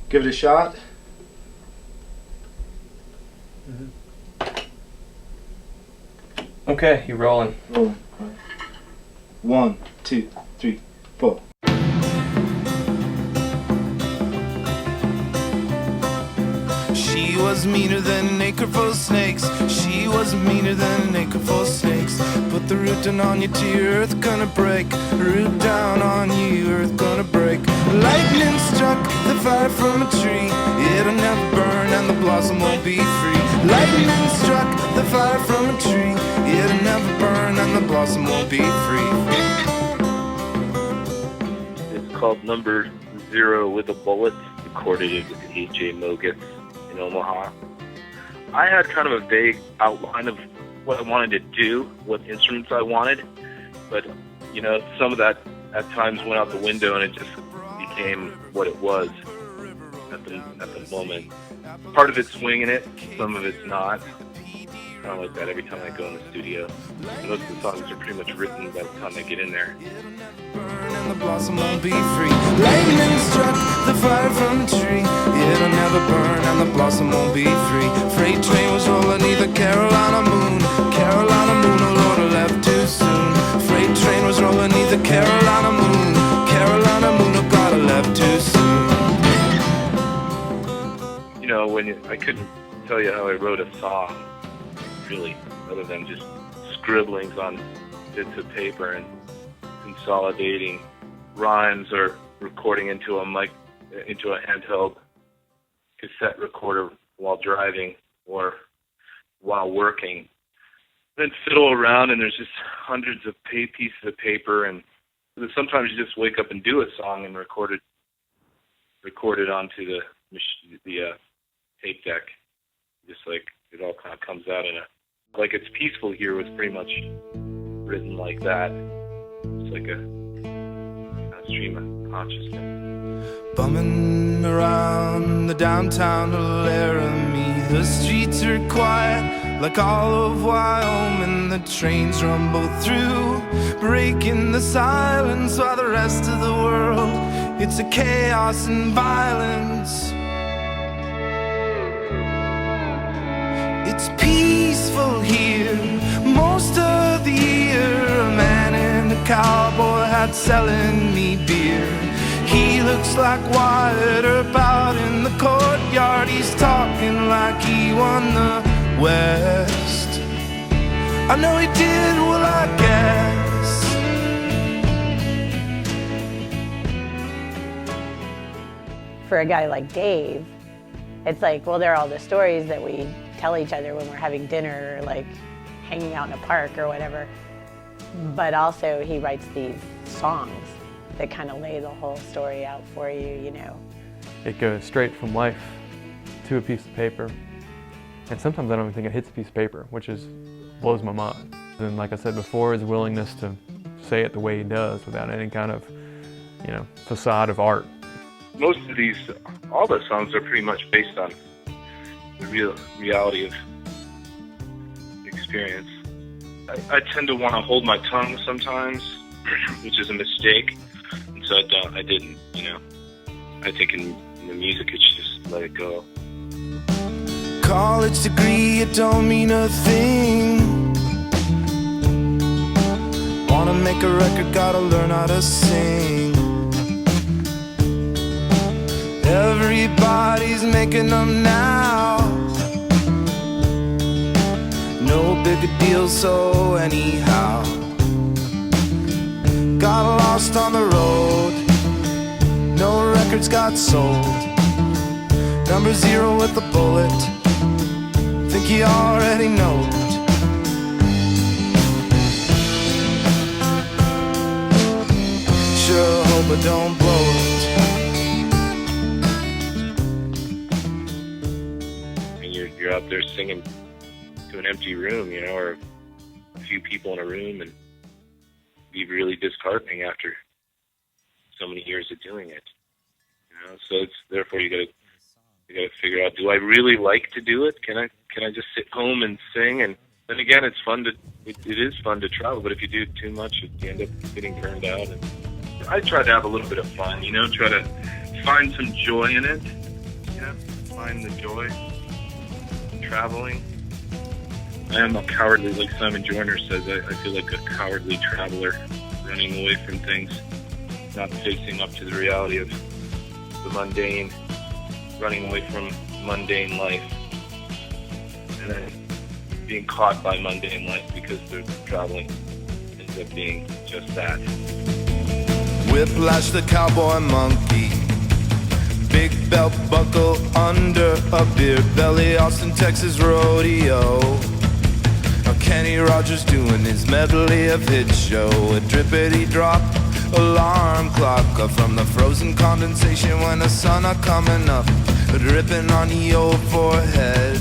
Give it a shot. Okay, you're rolling. Rolling. 1, 2, 3, 4. She was meaner than an acre full of snakes. She was meaner than an acre full of snakes. Put the root down on you to your earth gonna break. Root down on you, earth gonna break. Lightning struck the fire from a tree. It'll never burn and the blossom won't be free. Lightning struck the fire from a tree. It'll never burn and the blossom won't be free. It's called Number Zero with a Bullet. Recorded it with A.J. Mogus in Omaha. I had kind of a vague outline of what I wanted to do, what instruments I wanted, but you know, some of that at times went out the window and it just became what it was at the moment. Part of it's swinging it, some of it's not. Kind of like that every time I go in the studio. Most of the songs are pretty much written by the time I get in there. And the blossom won't be free. Lightning struck the fire from a tree. It'll never burn and the blossom won't be free. Freight train was rolling neath the Carolina moon. Carolina moon, oh Lord, I left too soon. Freight train was rolling neath the Carolina moon. Carolina moon, oh God, I left too soon. You know, I couldn't tell you how I wrote a song, really, other than just scribblings on bits of paper and consolidating rhymes or recording into a handheld cassette recorder while driving or while working. Then fiddle around and there's just hundreds of pieces of paper, and sometimes you just wake up and do a song and record it onto the tape deck. Just like it all kind of comes out like It's Peaceful Here was pretty much written like that. It's like a stream of consciousness. Bumming around the downtown of Laramie. The streets are quiet like all of Wyoming. The trains rumble through, breaking the silence while the rest of the world, it's a chaos and violence. It's peaceful here most of the year. A man in a cowboy hat selling me beer. He looks like Wyatt Earp out in the courtyard. He's talking like he won the West. I know he did, well I guess. For a guy like Dave, it's like, well, there are all the stories that we tell each other when we're having dinner or like hanging out in a park or whatever. But also he writes these songs that kind of lay the whole story out for you, you know. It goes straight from life to a piece of paper. And sometimes I don't even think it hits a piece of paper, which blows my mind. And like I said before, his willingness to say it the way he does without any kind of, facade of art. Most of all the songs are pretty much based on the reality of experience. I tend to want to hold my tongue sometimes, which is a mistake, and so I didn't, I think in the music it's just let it go. College degree, it don't mean a thing. Wanna make a record, gotta learn how to sing. Everybody's making them now. No bigger deal, so anyhow. Got lost on the road. No records got sold. Number zero with the bullet. Think you already know it. Sure hope I don't blow it. You're out there singing to an empty room, or a few people in a room, and be really disheartening after so many years of doing it. So it's therefore you gotta figure out, do I really like to do it? Can I just sit home and sing? And then again, it is fun to travel, but if you do too much, you end up getting burned out. And I try to have a little bit of fun, try to find some joy in it. find the joy in traveling. I am a cowardly, like Simon Joyner says, I feel like a cowardly traveler, running away from things, not facing up to the reality of the mundane, running away from mundane life, and then being caught by mundane life because they're traveling ends up being just that. Whiplash the cowboy monkey, big belt buckle under a beer belly, Austin, Texas rodeo. Kenny Rogers doing his medley of hit show, a drippity drop alarm clock from the frozen condensation when the sun are coming up, dripping on the old forehead,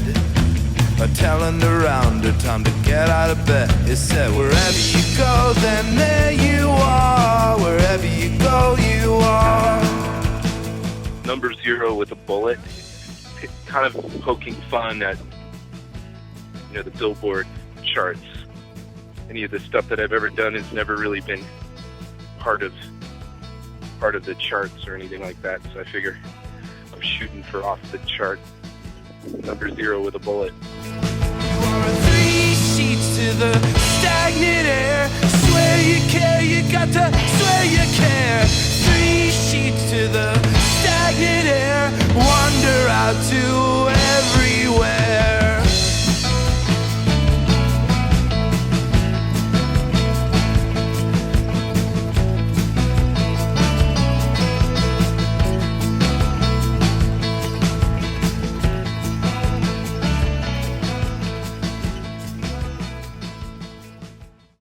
telling the rounder time to get out of bed. It said wherever you go then there you are, wherever you go you are. Number Zero with a bullet, kind of poking fun at the Billboard charts. Any of the stuff that I've ever done has never really been part of the charts or anything like that, so I figure I'm shooting for off the chart. Number Zero with a bullet. Three sheets to the stagnant air, swear you care, you got to swear you care. 3 sheets to the stagnant air, wander out to